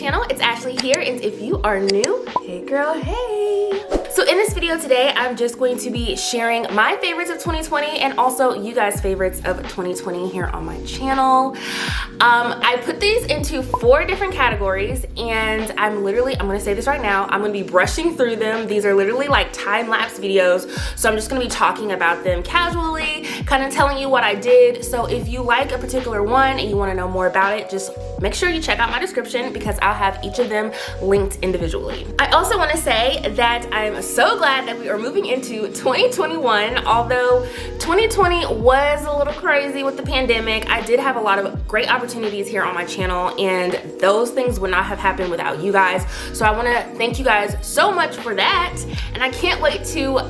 channel. It's Ashley here, and if you are new, hey girl, hey. So in this video today, I'm just going to be sharing my favorites of 2020 and also you guys' favorites of 2020 here on my channel. I put these into 4 different categories, and I'm gonna say this right now, I'm gonna be brushing through them. These are literally like time-lapse videos, so I'm just gonna be talking about them casually, kind of telling you what I did. So if you like a particular one and you wanna know more about it, just make sure you check out my description because I'll have each of them linked individually. I also wanna say that I'm so glad that we are moving into 2021. Although 2020 was a little crazy with the pandemic, I did have a lot of great opportunities here on my channel, and those things would not have happened without you guys. So I want to thank you guys so much for that, and I can't wait to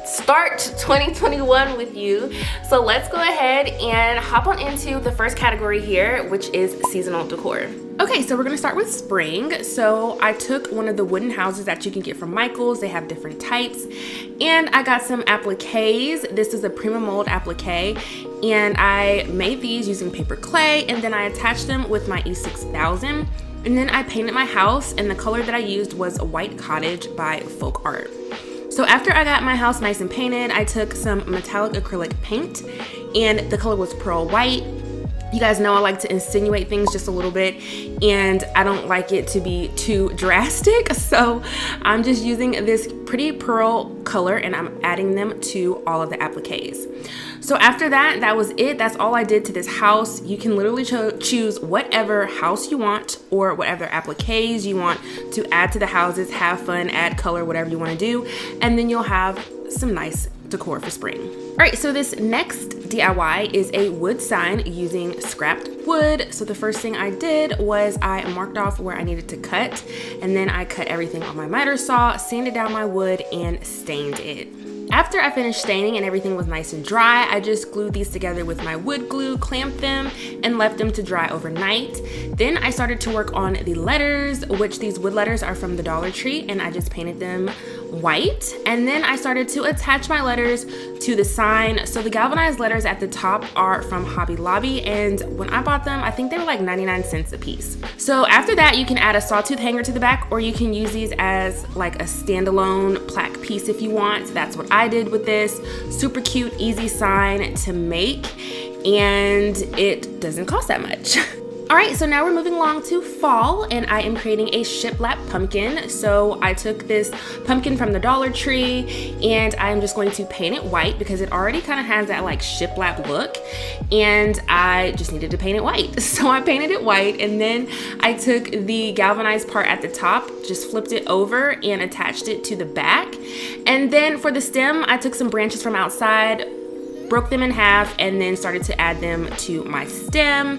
start 2021 with you. So let's go ahead and hop on into the first category here, which is seasonal decor. Okay, so we're gonna start with spring. So I took one of the wooden houses that you can get from Michael's. They have different types. And I got some appliques. This is a Prima Mold applique. And I made these using paper clay, and then I attached them with my E6000. And then I painted my house, and the color that I used was White Cottage by Folk Art. So after I got my house nice and painted, I took some metallic acrylic paint, and the color was Pearl White. You guys know I like to insinuate things just a little bit, and I don't like it to be too drastic. So I'm just using this pretty pearl color, and I'm adding them to all of the appliques. So after that, that was it. That's all I did to this house. You can literally choose whatever house you want or whatever appliques you want to add to the houses. Have fun, add color, whatever you want to do, and then you'll have some nice decor for spring. All right, so this next DIY is a wood sign using scrapped wood. So the first thing I did was I marked off where I needed to cut, and then I cut everything on my miter saw, sanded down my wood, and stained it. After I finished staining and everything was nice and dry, I just glued these together with my wood glue, clamped them, and left them to dry overnight. Then I started to work on the letters, which these wood letters are from the Dollar Tree, and I just painted them white. And then I started to attach my letters to the sign. So the galvanized letters at the top are from Hobby Lobby, and when I bought them, I think they were like 99 cents a piece. So after that, you can add a sawtooth hanger to the back, or you can use these as like a standalone plaque piece if you want. That's what I did with this. Super cute, easy sign to make, and it doesn't cost that much. All right, so now we're moving along to fall, and I am creating a shiplap pumpkin. So I took this pumpkin from the Dollar Tree, and I'm just going to paint it white because it already kind of has that like shiplap look, and I just needed to paint it white. So I painted it white, and then I took the galvanized part at the top, just flipped it over and attached it to the back. And then for the stem, I took some branches from outside, broke them in half, and then started to add them to my stem.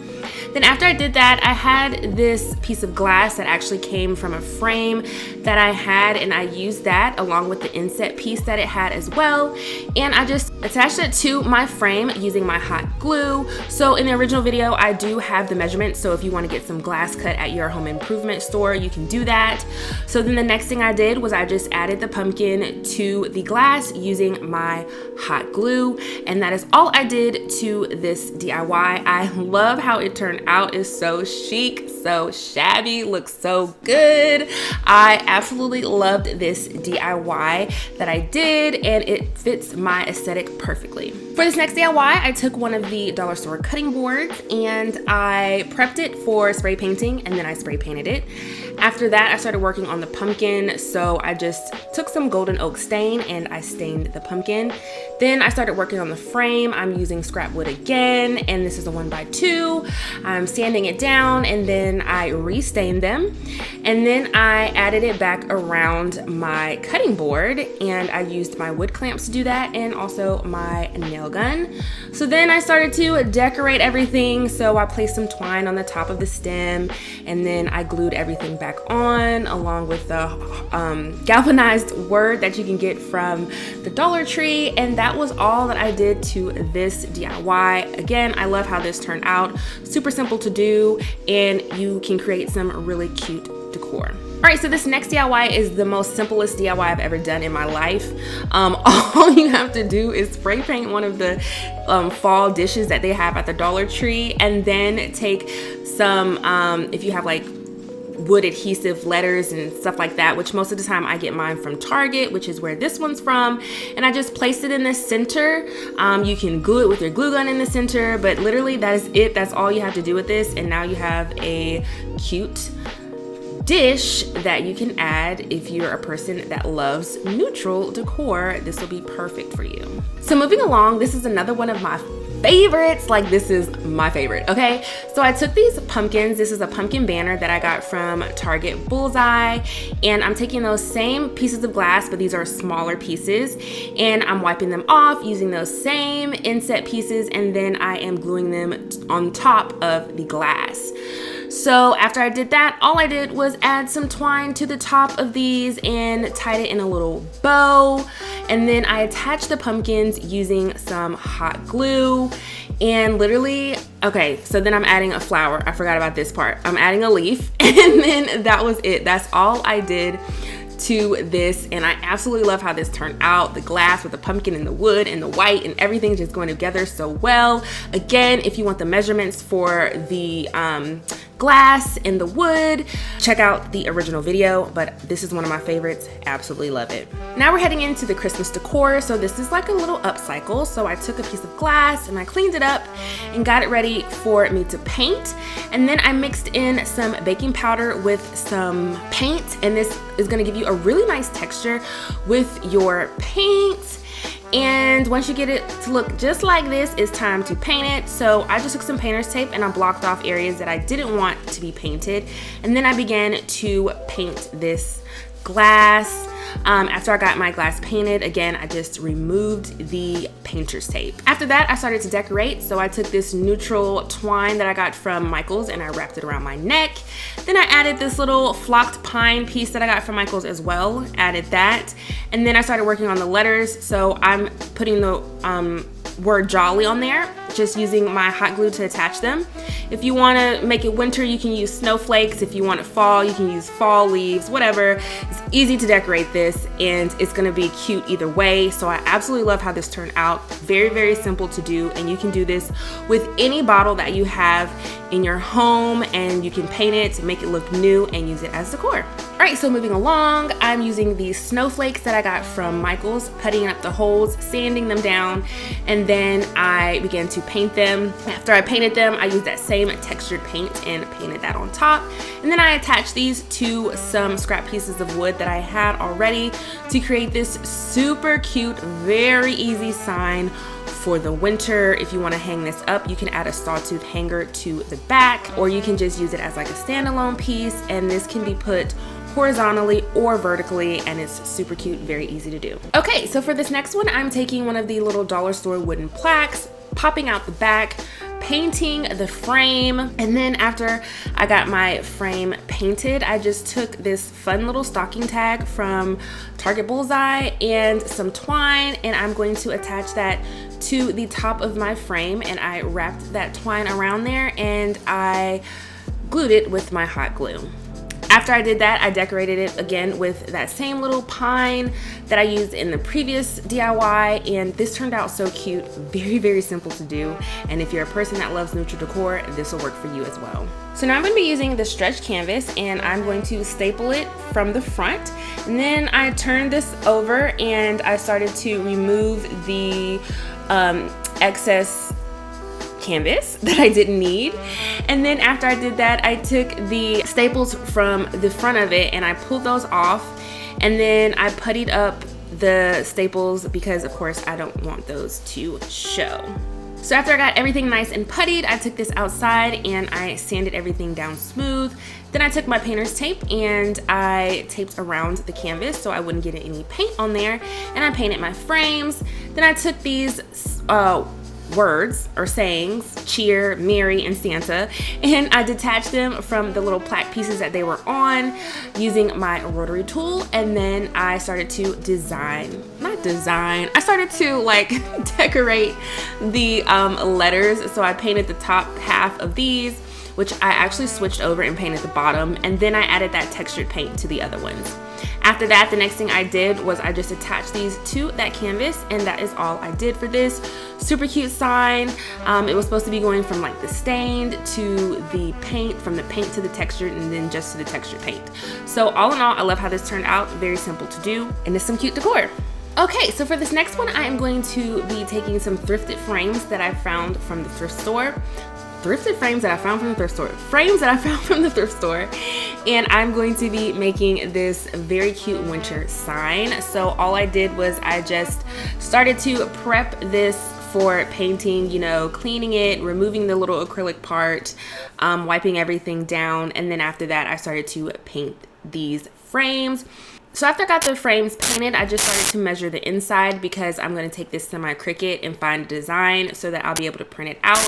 Then after I did that, I had this piece of glass that actually came from a frame that I had, and I used that along with the inset piece that it had as well, and I just attached it to my frame using my hot glue. So in the original video, I do have the measurements, so if you want to get some glass cut at your home improvement store, you can do that. So then the next thing I did was I just added the pumpkin to the glass using my hot glue, and that is all I did to this DIY. I love how it turned out. It's so chic, so shabby, looks so good. I absolutely loved this DIY that I did, and it fits my aesthetic perfectly. For this next DIY, I took one of the dollar store cutting boards, and I prepped it for spray painting, and then I spray painted it. After that, I started working on the pumpkin, so I just took some golden oak stain and I stained the pumpkin. Then I started working on the frame. I'm using scrap wood again, and this is a 1x2. I'm sanding it down, and then I restained them. And then I added it back around my cutting board, and I used my wood clamps to do that, and also my nail gun. So then I started to decorate everything. So I placed some twine on the top of the stem, and then I glued everything back on along with the galvanized word that you can get from the Dollar Tree, and that was all that I did to this DIY. Again, I love how this turned out. Super simple to do, and you can create some really cute decor. All right, so this next DIY is the most simplest DIY I've ever done in my life. All you have to do is spray paint one of the fall dishes that they have at the Dollar Tree, and then take some, if you have like wood adhesive letters and stuff like that, which most of the time I get mine from Target, which is where this one's from. And I just placed it in the center. You can glue it with your glue gun in the center, but literally that is it. That's all you have to do with this. And now you have a cute dish that you can add if you're a person that loves neutral decor. This will be perfect for you. So moving along, this is another one of my favorites. Like, this is my favorite. Okay, so I took these pumpkins. This is a pumpkin banner that I got from Target Bullseye, and I'm taking those same pieces of glass, but these are smaller pieces, and I'm wiping them off using those same inset pieces, and then I am gluing them on top of the glass. So after I did that, all I did was add some twine to the top of these and tied it in a little bow. And then I attached the pumpkins using some hot glue. And literally, okay, so then I'm adding a flower. I forgot about this part. I'm adding a leaf, and then that was it. That's all I did to this, and I absolutely love how this turned out. The glass with the pumpkin and the wood and the white and everything just going together so well. Again, if you want the measurements for the glass and the wood, check out the original video, but this is one of my favorites. Absolutely love it. Now we're heading into the Christmas decor. So this is like a little upcycle. So I took a piece of glass and I cleaned it up and got it ready for me to paint. And then I mixed in some baking powder with some paint, and this is going to give you a really nice texture with your paint. And once you get it to look just like this, it's time to paint it. So I just took some painter's tape and I blocked off areas that I didn't want to be painted. And then I began to paint this glass. After I got my glass painted, again, I just removed the painter's tape. After that, I started to decorate. So I took this neutral twine that I got from Michael's and I wrapped it around my neck. Then I added this little flocked pine piece that I got from Michael's as well, added that. And then I started working on the letters. So I'm putting the word jolly on there, just using my hot glue to attach them. If you want to make it winter, you can use snowflakes. If you want it fall, you can use fall leaves, whatever. It's easy to decorate this, and it's going to be cute either way. So I absolutely love how this turned out. Very, very simple to do, and you can do this with any bottle that you have in your home, and you can paint it to make it look new and use it as decor. All right, so moving along, I'm using these snowflakes that I got from Michael's, puttying up the holes, sanding them down, and then I began to paint them. After I painted them, I used that same textured paint and painted that on top. And then I attached these to some scrap pieces of wood that I had already to create this super cute, very easy sign for the winter. If you want to hang this up, you can add a sawtooth hanger to the back, or you can just use it as like a standalone piece, and this can be put horizontally or vertically, and it's super cute, very easy to do. Okay, so for this next one, I'm taking one of the little dollar store wooden plaques, popping out the back, painting the frame, and then after I got my frame painted, I just took this fun little stocking tag from Target Bullseye and some twine, and I'm going to attach that to the top of my frame, and I wrapped that twine around there and I glued it with my hot glue. After I did that, I decorated it again with that same little pine that I used in the previous DIY, and this turned out so cute. Very, very simple to do, and if you're a person that loves neutral decor, this will work for you as well. So now I'm going to be using the stretch canvas, and I'm going to staple it from the front, and then I turned this over and I started to remove the excess canvas that I didn't need. And then after I did that, I took the staples from the front of it and I pulled those off, and then I puttied up the staples because of course I don't want those to show. So after I got everything nice and puttied, I took this outside and I sanded everything down smooth. Then I took my painter's tape and I taped around the canvas so I wouldn't get any paint on there, and I painted my frames. Then I took these words or sayings, cheer, Mary, and Santa, and I detached them from the little plaque pieces that they were on using my rotary tool, and then I started to I started to like decorate the letters. So I painted the top half of these which I actually switched over and painted the bottom, and then I added that textured paint to the other ones. After that, the next thing I did was I just attached these to that canvas, and that is all I did for this. Super cute sign. It was supposed to be going from like the stained to the paint, from the paint to the textured, and then just to the textured paint. So all in all, I love how this turned out. Very simple to do, and it's some cute decor. Okay, so for this next one, I am going to be taking some thrifted frames that I found from the thrift store. Frames that I found from the thrift store, and I'm going to be making this very cute winter sign. So all I did was I just started to prep this for painting, you know, cleaning it, removing the little acrylic part, wiping everything down, and then after that I started to paint these frames. So after I got the frames painted, I just started to measure the inside because I'm going to take this to my Cricut and find a design so that I'll be able to print it out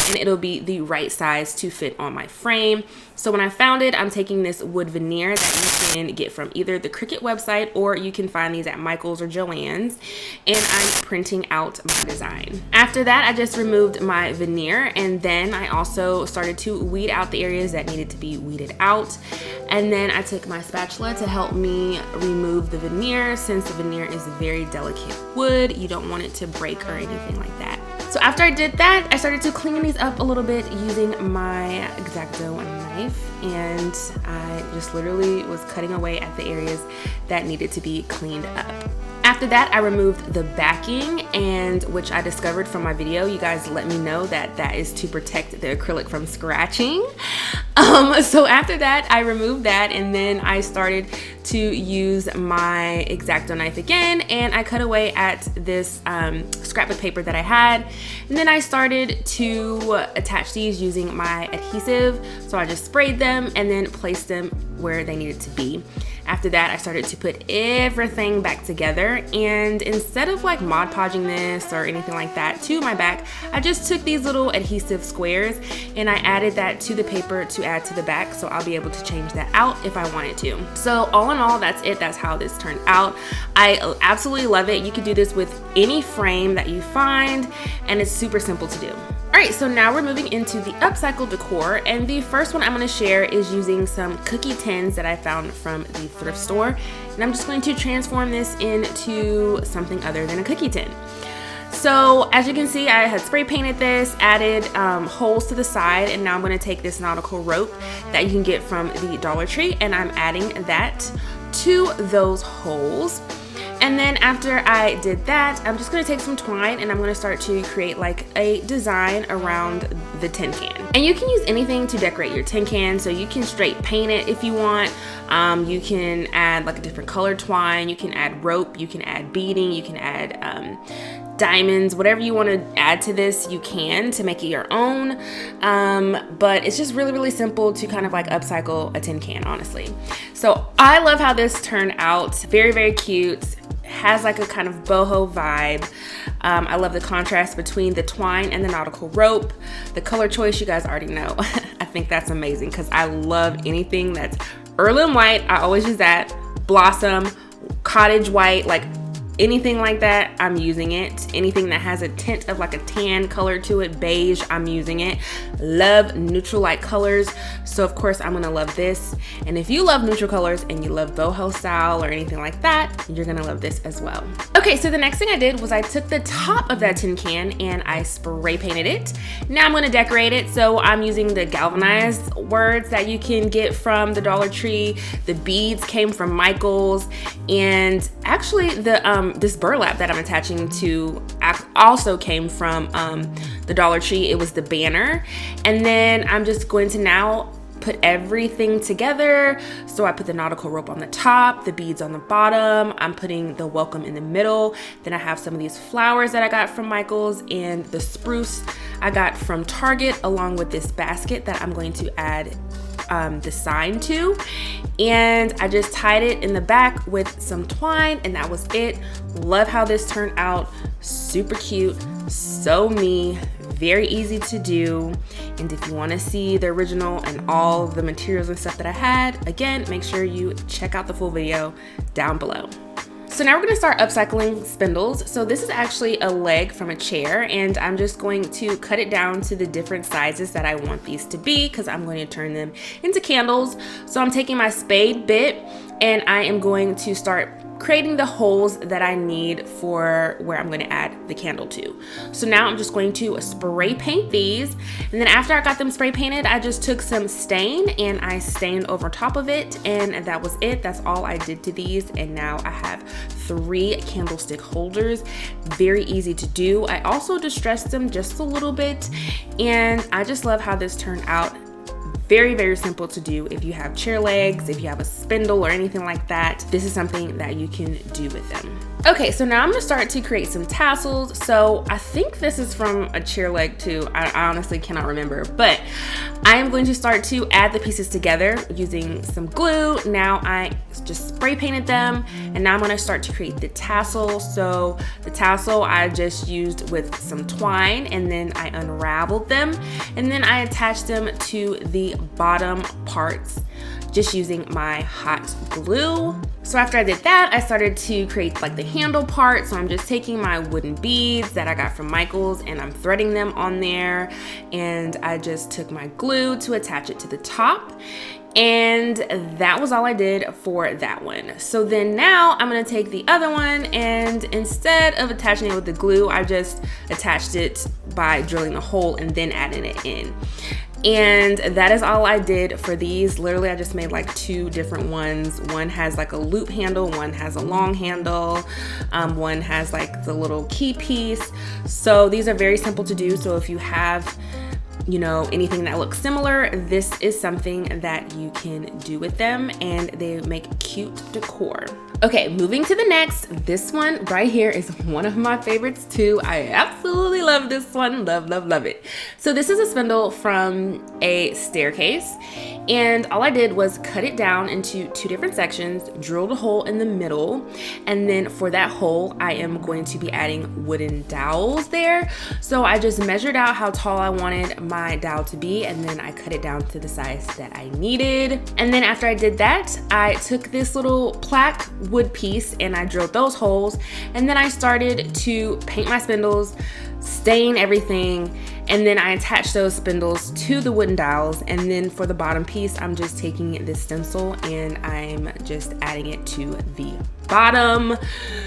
and it'll be the right size to fit on my frame. So when I found it, I'm taking this wood veneer that you can get from either the Cricut website or you can find these at Michael's or Joann's, and I'm printing out my design. After that, I just removed my veneer, and then I also started to weed out the areas that needed to be weeded out. And then I took my spatula to help me remove the veneer, since the veneer is very delicate wood. You don't want it to break or anything like that. So after I did that, I started to clean these up a little bit using my X-Acto knife, and I just literally was cutting away at the areas that needed to be cleaned up. After that, I removed the backing, and which I discovered from my video. You guys let me know that that is to protect the acrylic from scratching. So after that, I removed that, and then I started to use my X-Acto knife again, and I cut away at this scrap of paper that I had, and then I started to attach these using my adhesive. So I just sprayed them and then placed them where they needed to be. After that, I started to put everything back together, and instead of like Mod Podging this or anything like that to my back, I just took these little adhesive squares and I added that to the paper to add to the back, so I'll be able to change that out if I wanted to. So all in all, that's it. That's how this turned out. I absolutely love it. You can do this with any frame that you find, and it's super simple to do. Alright, so now we're moving into the upcycled decor, and the first one I'm going to share is using some cookie tins that I found from the thrift store, and I'm just going to transform this into something other than a cookie tin. So as you can see, I had spray painted this, added holes to the side, and now I'm going to take this nautical rope that you can get from the Dollar Tree, and I'm adding that to those holes. And then after I did that, I'm just going to take some twine and I'm going to start to create like a design around the tin can. And you can use anything to decorate your tin can, so you can straight paint it if you want. You can add like a different color twine, you can add rope, you can add beading, you can add diamonds, whatever you want to add to this, you can, to make it your own. But it's just really, really simple to kind of like upcycle a tin can, honestly. So I love how this turned out. Very, very cute. Has like a kind of boho vibe. I love the contrast between the twine and the nautical rope. The color choice, you guys already know. I think that's amazing because I love anything that's Erlen white. I always use that. Blossom, cottage white, like anything like that, I'm using it. Anything that has a tint of like a tan color to it, beige, I'm using it. Love neutral light colors, so of course I'm gonna love this. And if you love neutral colors and you love boho style or anything like that, you're gonna love this as well. Okay, so the next thing I did was I took the top of that tin can and I spray painted it. Now I'm gonna decorate it, so I'm using the galvanized words that you can get from the Dollar Tree. The beads came from Michael's, and actually the this burlap that I'm attaching to also came from the Dollar Tree. It was the banner. And then I'm just going to now put everything together. So I put the nautical rope on the top, the beads on the bottom, I'm putting the welcome in the middle. Then I have some of these flowers that I got from Michael's, and the spruce I got from Target, along with this basket that I'm going to add the sign to. And I just tied it in the back with some twine, and that was it. Love how this turned out. Super cute, so me, very easy to do. And if you want to see the original and all the materials and stuff that I had, again, make sure you check out the full video down below. So now we're gonna start upcycling spindles. So this is actually a leg from a chair, and I'm just going to cut it down to the different sizes that I want these to be, because I'm going to turn them into candles. So I'm taking my spade bit and I am going to start creating the holes that I need for where I'm going to add the candle to. So now I'm just going to spray paint these, and then after I got them spray painted, I just took some stain and I stained over top of it, and that was it. That's all I did to these, and now I have 3 candlestick holders. Very easy to do. I also distressed them just a little bit, and I just love how this turned out. Very, very simple to do. If you have chair legs, if you have a spindle or anything like that, this is something that you can do with them. Okay, so now I'm gonna start to create some tassels. So I think this is from a chair leg too. I honestly cannot remember, but I am going to start to add the pieces together using some glue. Now I just spray painted them, and now I'm gonna start to create the tassel. So the tassel I just used with some twine, and then I unraveled them, and then I attached them to the bottom parts just using my hot glue. So after I did that, I started to create like the handle part. So I'm just taking my wooden beads that I got from Michael's and I'm threading them on there. And I just took my glue to attach it to the top. And that was all I did for that one. So then now I'm gonna take the other one, and instead of attaching it with the glue, I just attached it by drilling a hole and then adding it in. And that is all I did for these. Literally, I just made like 2 different ones. One has like a loop handle, one has a long handle, one has like the little key piece. So these are very simple to do. So if you have, you know, anything that looks similar, this is something that you can do with them, and they make cute decor. Okay, moving to the next. This one right here is one of my favorites too. I absolutely love this one. Love, love, love it. So this is a spindle from a staircase, and all I did was cut it down into 2 different sections, drilled a hole in the middle, and then for that hole, I am going to be adding wooden dowels there. So I just measured out how tall I wanted my dowel to be, and then I cut it down to the size that I needed. And then after I did that, I took this little plaque wood piece and I drilled those holes, and then I started to paint my spindles, stain everything, and then I attached those spindles to the wooden dowels. And then for the bottom piece, I'm just taking this stencil and I'm just adding it to the bottom.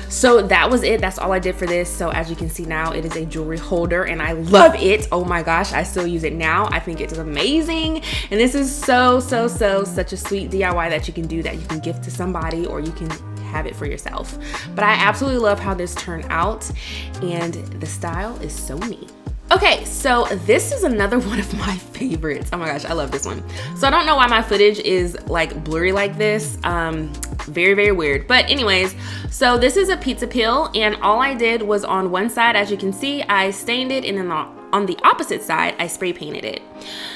So that was it. That's all I did for this. So as you can see now, it is a jewelry holder and I love it. Oh my gosh, I still use it now. I think it's amazing. And this is such a sweet DIY that you can do, that you can gift to somebody, or you can have it for yourself. But I absolutely love how this turned out, and the style is so neat. Okay, so this is another one of my favorites. Oh my gosh, I love this one. So I don't know why my footage is like blurry like this. Very, very weird. But anyways, so this is a pizza peel, and all I did was on one side, as you can see, I stained it, and then on the opposite side, I spray painted it.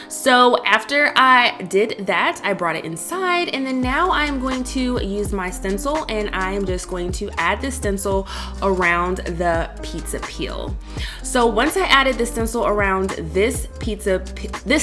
So after I did that, I brought it inside, and then now I'm going to use my stencil, and I am just going to add the stencil around the pizza peel. So once I added the stencil around this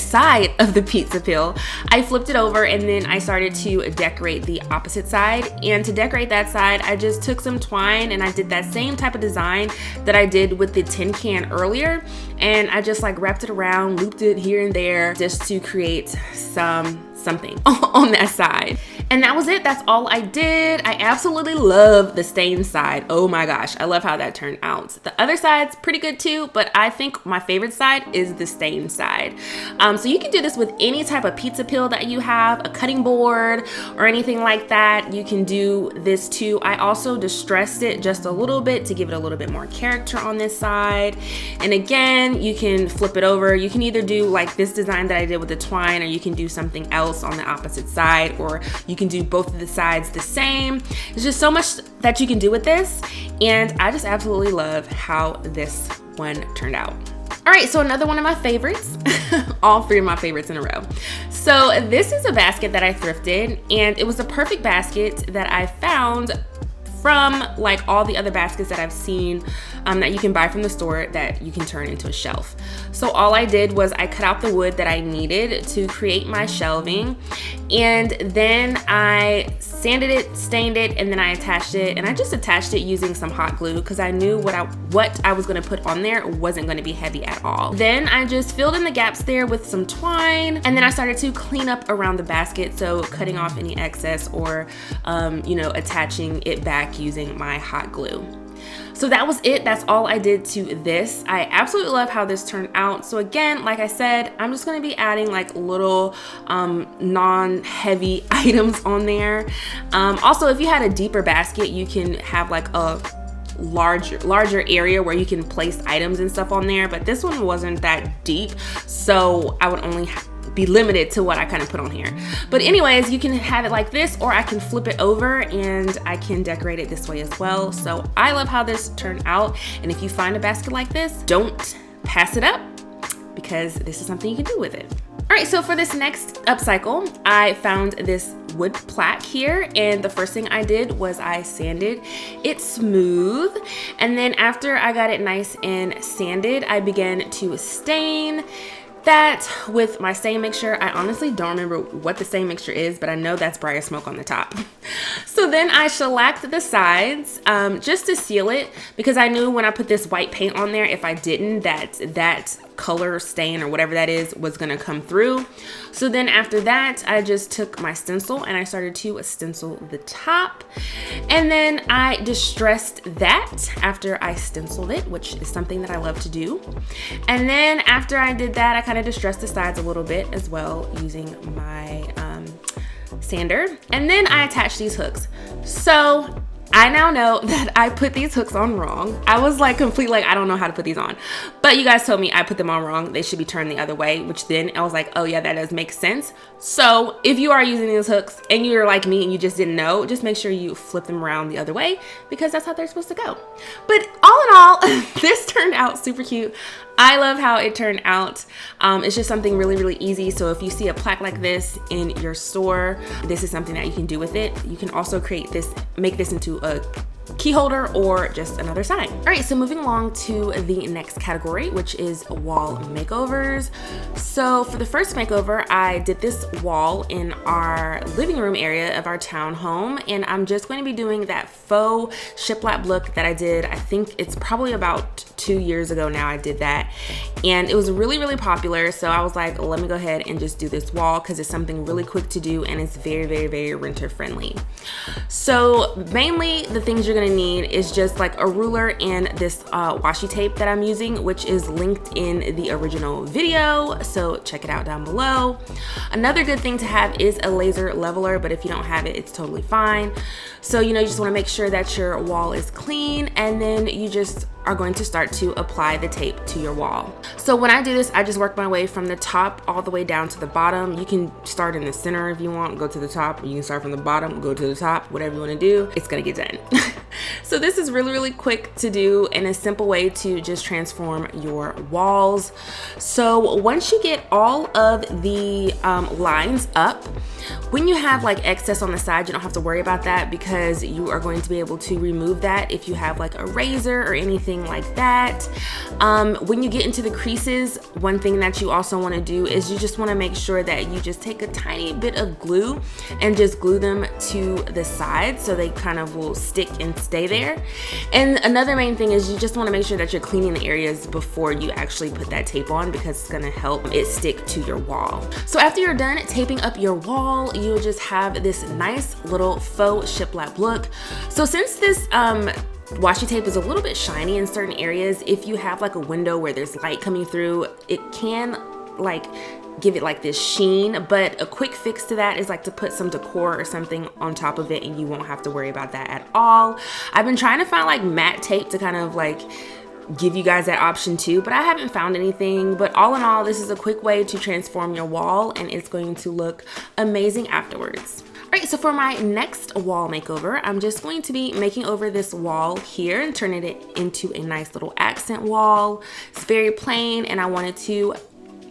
side of the pizza peel, I flipped it over, and then I started to decorate the opposite side. And to decorate that side, I just took some twine and I did that same type of design that I did with the tin can earlier, and I just like wrapped it around, looped it here and there just to create something on that side. And that was it. That's all I did. I absolutely love the stained side. Oh my gosh, I love how that turned out. The other side's pretty good too, but I think my favorite side is the stained side. So you can do this with any type of pizza peel that you have, a cutting board or anything like that. You can do this too. I also distressed it just a little bit to give it a little bit more character on this side. And again, you can flip it over. You can either do like this design that I did with the twine, or you can do something else on the opposite side, or you can do both of the sides the same. There's just so much that you can do with this, and I just absolutely love how this one turned out. All right, so another one of my favorites, all 3 of my favorites in a row. So this is a basket that I thrifted, and it was a perfect basket that I found from like all the other baskets that I've seen that you can buy from the store that you can turn into a shelf. So all I did was I cut out the wood that I needed to create my shelving, and then I sanded it, stained it, and then I attached it. And I just attached it using some hot glue because I knew what I was gonna put on there wasn't gonna be heavy at all. Then I just filled in the gaps there with some twine, and then I started to clean up around the basket, so cutting off any excess or you know, attaching it back using my hot glue. So that was it. That's all I did to this. I absolutely love how this turned out. So again, like I said, I'm just going to be adding like little non-heavy items on there. Also, if you had a deeper basket, you can have like a larger area where you can place items and stuff on there, but this one wasn't that deep, so I would only be limited to what I kind of put on here. But anyways, you can have it like this, or I can flip it over and I can decorate it this way as well. So I love how this turned out, and if you find a basket like this, don't pass it up because this is something you can do with it. All right, so for this next upcycle, I found this wood plaque here, and the first thing I did was I sanded it smooth, and then after I got it nice and sanded, I began to stain that with my stain mixture. I honestly don't remember what the stain mixture is, but I know that's briar smoke on the top. So then I shellacked the sides just to seal it, because I knew when I put this white paint on there, if I didn't, that color stain or whatever that is was gonna come through. So then after that, I just took my stencil and I started to stencil the top, and then I distressed that after I stenciled it, which is something that I love to do. And then after I did that, I kind of distressed the sides a little bit as well using my sander, and then I attached these hooks. So I now know that I put these hooks on wrong. I was like completely like, I don't know how to put these on. But you guys told me I put them on wrong. They should be turned the other way, which then I was like, oh yeah, that does make sense. So if you are using these hooks and you're like me and you just didn't know, just make sure you flip them around the other way, because that's how they're supposed to go. But all in all, this turned out super cute. I love how it turned out. It's just something really, really easy. So if you see a plaque like this in your store, this is something that you can do with it. You can also create this, make this into a key holder or just another sign. All right, so moving along to the next category, which is wall makeovers. So for the first makeover, I did this wall in our living room area of our townhome, and I'm just going to be doing that faux shiplap look that I did. I think it's probably about 2 years ago now I did that, and it was really, really popular. So I was like, let me go ahead and just do this wall because it's something really quick to do, and it's very, very, very renter friendly. So mainly the things you're gonna need is just like a ruler and this washi tape that I'm using, which is linked in the original video, so check it out down below. Another good thing to have is a laser leveler, but if you don't have it, it's totally fine. So you just want to make sure that your wall is clean, and then you just are going to start to apply the tape to your wall. So when I do this, I just work my way from the top all the way down to the bottom. You can start in the center if you want, go to the top. You can start from the bottom, go to the top, whatever you want to do, it's gonna get done. So this is really, really quick to do and a simple way to just transform your walls. So once you get all of the lines up, when you have like excess on the side, you don't have to worry about that, because you are going to be able to remove that if you have like a razor or anything like that. When you get into the creases, one thing that you also want to do is you just want to make sure that you just take a tiny bit of glue and just glue them to the sides so they kind of will stick and stay there. And another main thing is you just want to make sure that you're cleaning the areas before you actually put that tape on, because it's going to help it stick to your wall. So after you're done taping up your wall, you'll just have this nice little faux shiplap look. So since this washi tape is a little bit shiny in certain areas, if you have like a window where there's light coming through, it can like give it like this sheen. But a quick fix to that is like to put some decor or something on top of it, and you won't have to worry about that at all. I've been trying to find like matte tape to kind of like give you guys that option too, but I haven't found anything. But all in all, this is a quick way to transform your wall, and it's going to look amazing afterwards. All right, so for my next wall makeover, I'm just going to be making over this wall here and turning it into a nice little accent wall. It's very plain, and I wanted to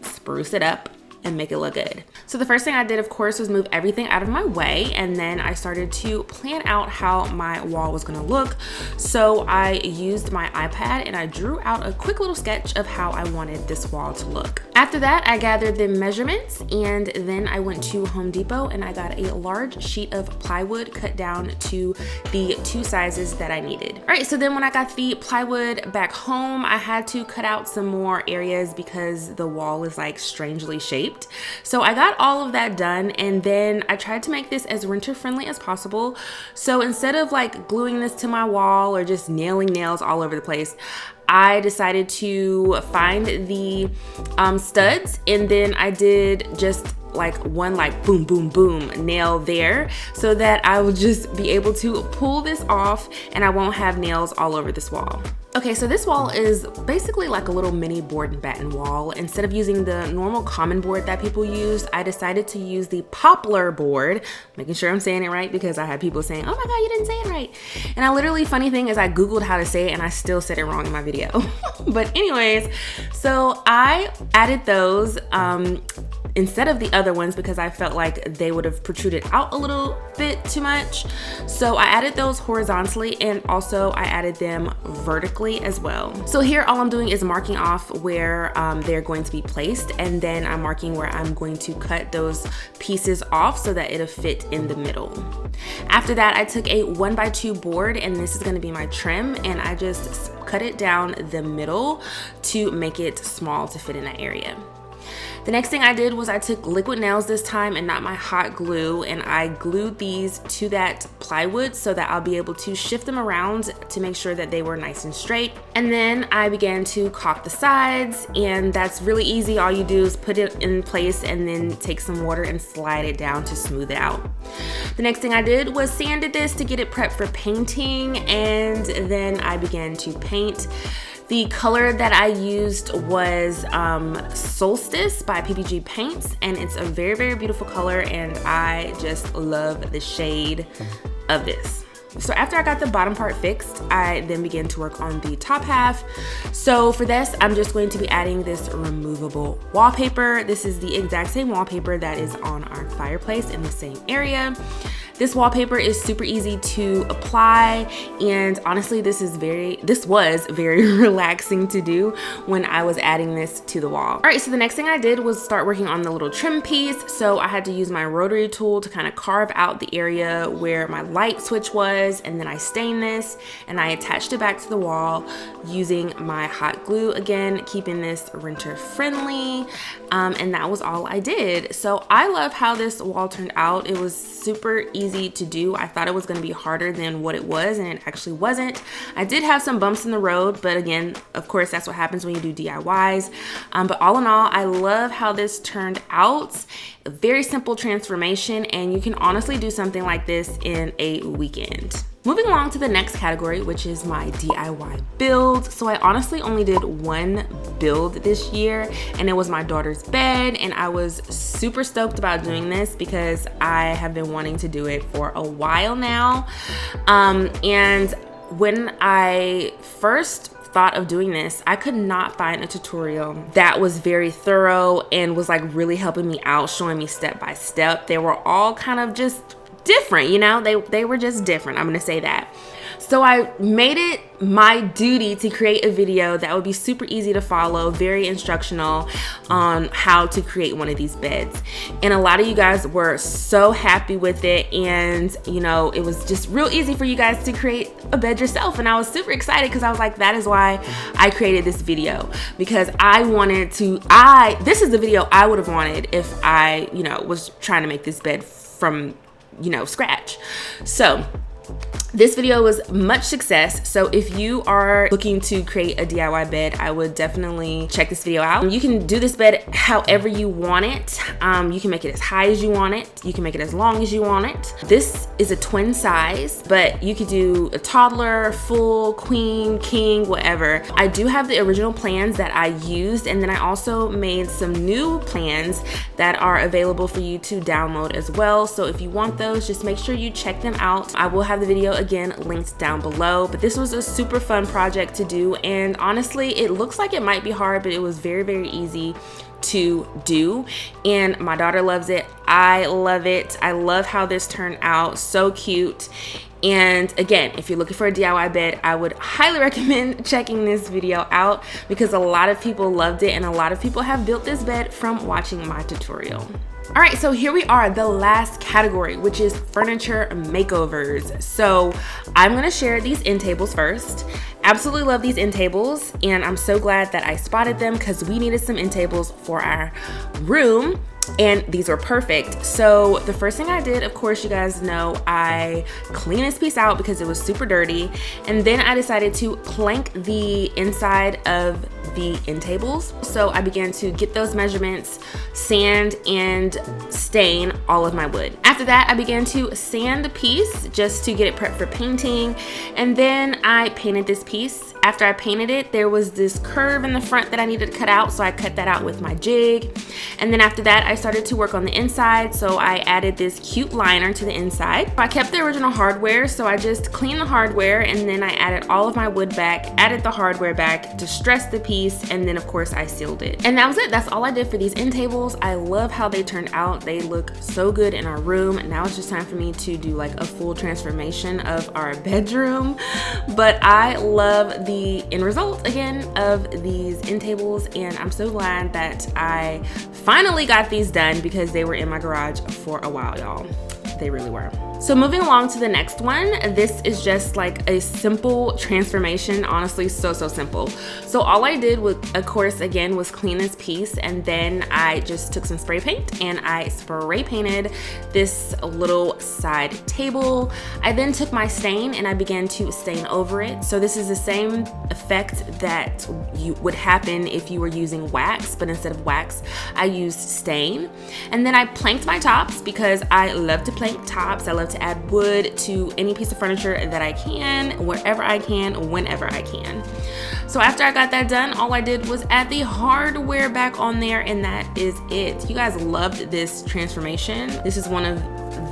spruce it up and make it look good. So the first thing I did, of course, was move everything out of my way, and then I started to plan out how my wall was gonna look. So I used my iPad and I drew out a quick little sketch of how I wanted this wall to look. After that, I gathered the measurements, and then I went to Home Depot and I got a large sheet of plywood cut down to the 2 sizes that I needed. All right, so then when I got the plywood back home, I had to cut out some more areas because the wall is like strangely shaped. So I got all of that done, and then I tried to make this as renter friendly as possible. So instead of like gluing this to my wall or just nailing nails all over the place, I decided to find the studs, and then I did just like one like boom boom boom nail there, so that I will just be able to pull this off and I won't have nails all over this wall. Okay, so this wall is basically like a little mini board and batten wall. Instead of using the normal common board that people use, I decided to use the poplar board, making sure I'm saying it right because I had people saying, oh my God, you didn't say it right. And I literally, funny thing is I Googled how to say it and I still said it wrong in my video. But anyways, so I added those instead of the other ones because I felt like they would have protruded out a little bit too much. So I added those horizontally, and also I added them vertically as well. So here all I'm doing is marking off where they're going to be placed, and then I'm marking where I'm going to cut those pieces off so that it'll fit in the middle. After that, I took a 1x2 board, and this is going to be my trim, and I just cut it down the middle to make it small to fit in that area. The next thing I did was I took liquid nails this time and not my hot glue, and I glued these to that plywood so that I'll be able to shift them around to make sure that they were nice and straight. And then I began to caulk the sides, and that's really easy. All you do is put it in place and then take some water and slide it down to smooth it out. The next thing I did was sanded this to get it prepped for painting, and then I began to paint. The color that I used was Solstice by PPG Paints, and it's a very, very beautiful color, and I just love the shade of this. So after I got the bottom part fixed, I then began to work on the top half. So for this, I'm just going to be adding this removable wallpaper. This is the exact same wallpaper that is on our fireplace in the same area. This wallpaper is super easy to apply, and honestly, this was very relaxing to do when I was adding this to the wall. All right, so the next thing I did was start working on the little trim piece. So I had to use my rotary tool to kind of carve out the area where my light switch was, and then I stained this and I attached it back to the wall using my hot glue, again, keeping this renter friendly, and that was all I did. So I love how this wall turned out. It was super easy to do. I thought it was going to be harder than what it was, and it actually wasn't. I did have some bumps in the road, but again, of course, that's what happens when you do DIYs. But all in all, I love how this turned out. A very simple transformation, and you can honestly do something like this in a weekend. Moving along to the next category, which is my DIY build. So I honestly only did one build this year, and it was my daughter's bed, and I was super stoked about doing this because I have been wanting to do it for a while now. And when I first thought of doing this, I could not find a tutorial that was very thorough and was like really helping me out, showing me step by step. They were all kind of just different, you know, they were just different, I'm gonna say that. So I made it my duty to create a video that would be super easy to follow, very instructional on how to create one of these beds. And a lot of you guys were so happy with it, and you know, it was just real easy for you guys to create a bed yourself. And I was super excited because I was like, that is why I created this video, because I wanted to, this is the video I would have wanted if I, you know, was trying to make this bed from, you know, scratch. So this video was much success. So if you are looking to create a DIY bed, I would definitely check this video out. You can do this bed however you want it. You can make it as high as you want it. You can make it as long as you want it. This is a twin size, but you could do a toddler, full, queen, king, whatever. I do have the original plans that I used, and then I also made some new plans that are available for you to download as well. So if you want those, just make sure you check them out. I will have the video again linked down below, but this was a super fun project to do, and honestly, it looks like it might be hard, but it was very, very easy to do, and my daughter loves it. I love it. I love how this turned out. So cute. And again, if you're looking for a DIY bed, I would highly recommend checking this video out because a lot of people loved it and a lot of people have built this bed from watching my tutorial. All right, so here we are, the last category, which is furniture makeovers. So I'm gonna share these end tables first. Absolutely love these end tables, and I'm so glad that I spotted them because we needed some end tables for our room, and these were perfect. So the first thing I did, of course, you guys know, I cleaned this piece out because it was super dirty, and then I decided to plank the inside of the end tables. So I began to get those measurements, sand and stain all of my wood. After that, I began to sand the piece just to get it prepped for painting, and then I painted this piece. After I painted it, there was this curve in the front that I needed to cut out, so I cut that out with my jig. And then after that, I started to work on the inside, so I added this cute liner to the inside. I kept the original hardware, so I just cleaned the hardware, and then I added all of my wood back, added the hardware back, distressed the piece, and then of course I sealed it. And that was it. That's all I did for these end tables. I love how they turned out. They look so good in our room. Now it's just time for me to do like a full transformation of our bedroom. But I love the end result again of these end tables, and I'm so glad that I finally got these done because they were in my garage for a while, y'all. They really were. So moving along to the next one, this is just like a simple transformation, honestly, so simple. So all I did was, of course, again, was clean this piece, and then I just took some spray paint and I spray painted this little side table. I then took my stain and I began to stain over it. So this is the same effect that would happen if you were using wax, but instead of wax, I used stain. And then I planked my tops because I love to plank tops. I love to add wood to any piece of furniture that I can, wherever I can, whenever I can. So after I got that done, all I did was add the hardware back on there, and that is it. You guys loved this transformation. This is one of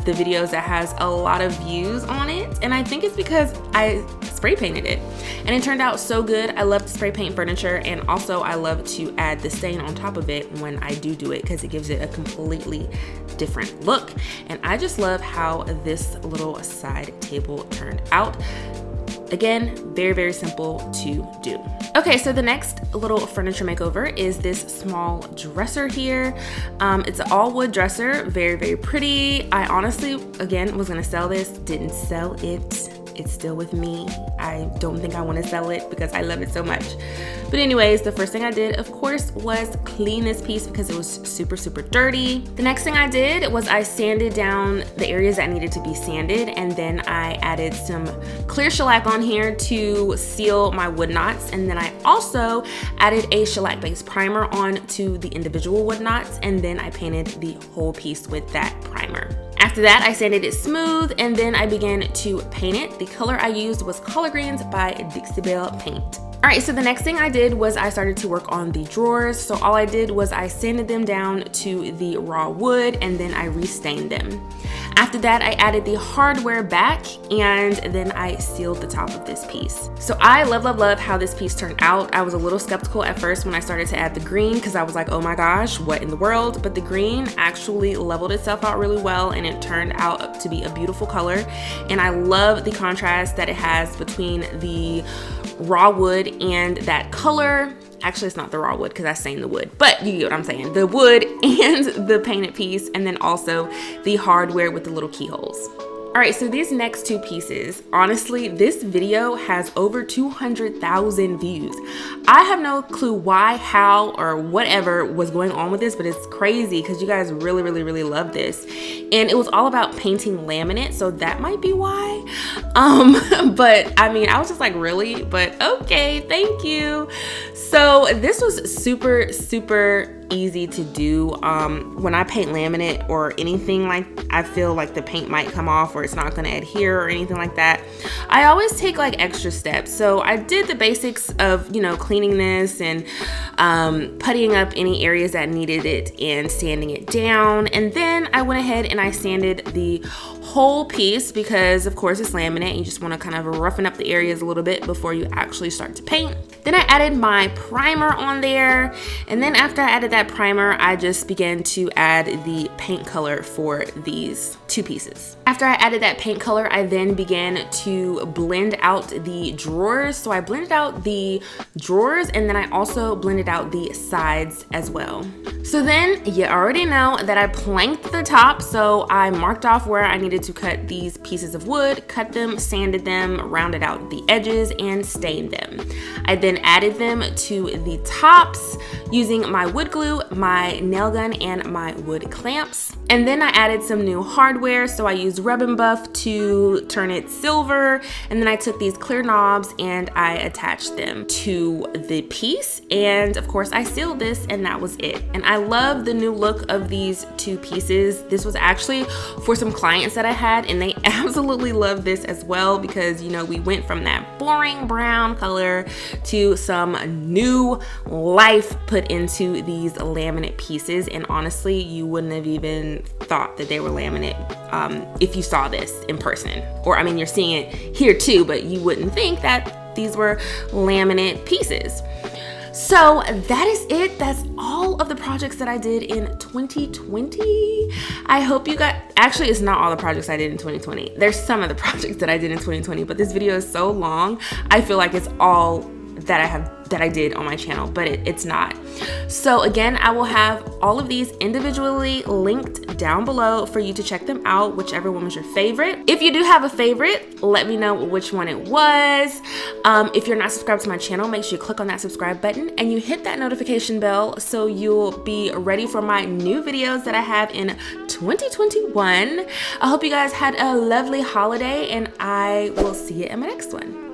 the videos that has a lot of views on it, and I think it's because I spray painted it and it turned out so good. I love to spray paint furniture, and also I love to add the stain on top of it when I do it because it gives it a completely different look. And I just love how this little side table turned out. Again, very simple to do. Okay, so the next little furniture makeover is this small dresser here. It's an all wood dresser, very pretty. I honestly, again, was gonna sell this, didn't sell it. It's still with me. I don't think I want to sell it because I love it so much. But anyways, the first thing I did, of course, was clean this piece because it was super dirty. The next thing I did was I sanded down the areas that needed to be sanded, and then I added some clear shellac on here to seal my wood knots, and then I also added a shellac based primer onto the individual wood knots, and then I painted the whole piece with that primer. After that, I sanded it smooth, and then I began to paint it. The color I used was Collard Greens by Dixie Belle Paint. All right, so the next thing I did was I started to work on the drawers. So all I did was I sanded them down to the raw wood, and then I restained them. After that, I added the hardware back, and then I sealed the top of this piece. So I love how this piece turned out. I was a little skeptical at first when I started to add the green because I was like, oh my gosh, what in the world? But the green actually leveled itself out really well, and it turned out to be a beautiful color. And I love the contrast that it has between the raw wood and that color. Actually, it's not the raw wood because I stained the wood, but you get what I'm saying. The wood and the painted piece, and then also the hardware with the little keyholes. All right, so these next two pieces, honestly, this video has over 200,000 views. I have no clue why, how, or whatever was going on with this, but it's crazy because you guys really love this. And it was all about painting laminate, so that might be why. But I mean, I was just like, really? But okay, thank you. So this was super easy to do. When I paint laminate or anything, like I feel like the paint might come off or it's not going to adhere or anything like that, I always take like extra steps. So I did the basics of, you know, cleaning this and puttying up any areas that needed it and sanding it down. And then I went ahead and I sanded the whole piece because of course it's laminate. You just want to kind of roughen up the areas a little bit before you actually start to paint. Then I added my primer on there, and then after I added that primer, I just began to add the paint color for these two pieces. After I added that paint color, I then began to blend out the drawers. So I blended out the drawers, and then I also blended out the sides as well. So then you already know that I planked the top, so I marked off where I needed to cut these pieces of wood, cut them, sanded them, rounded out the edges, and stained them. I then added them to the tops using my wood glue, my nail gun, and my wood clamps. And then I added some new hardware, so I used Rub and Buff to turn it silver, and then I took these clear knobs and I attached them to the piece, and of course I sealed this, and that was it. And I love the new look of these two pieces. This was actually for some clients that I had, and they absolutely loved this as well, because you know, we went from that boring brown color to some new life put into these laminate pieces. And honestly, you wouldn't have even thought that they were laminate if you saw this in person, or I mean, you're seeing it here too, but you wouldn't think that these were laminate pieces. So that is it. That's all of the projects that I did in 2020. I hope you got, actually it's not all the projects I did in 2020. There's some of the projects that I did in 2020, but this video is so long, I feel like it's all that I did on my channel, but it's not. So again, I will have all of these individually linked down below for you to check them out, whichever one was your favorite. If you do have a favorite, let me know which one it was. If you're not subscribed to my channel, make sure you click on that subscribe button and you hit that notification bell so you'll be ready for my new videos that I have in 2021. I hope you guys had a lovely holiday, and I will see you in my next one.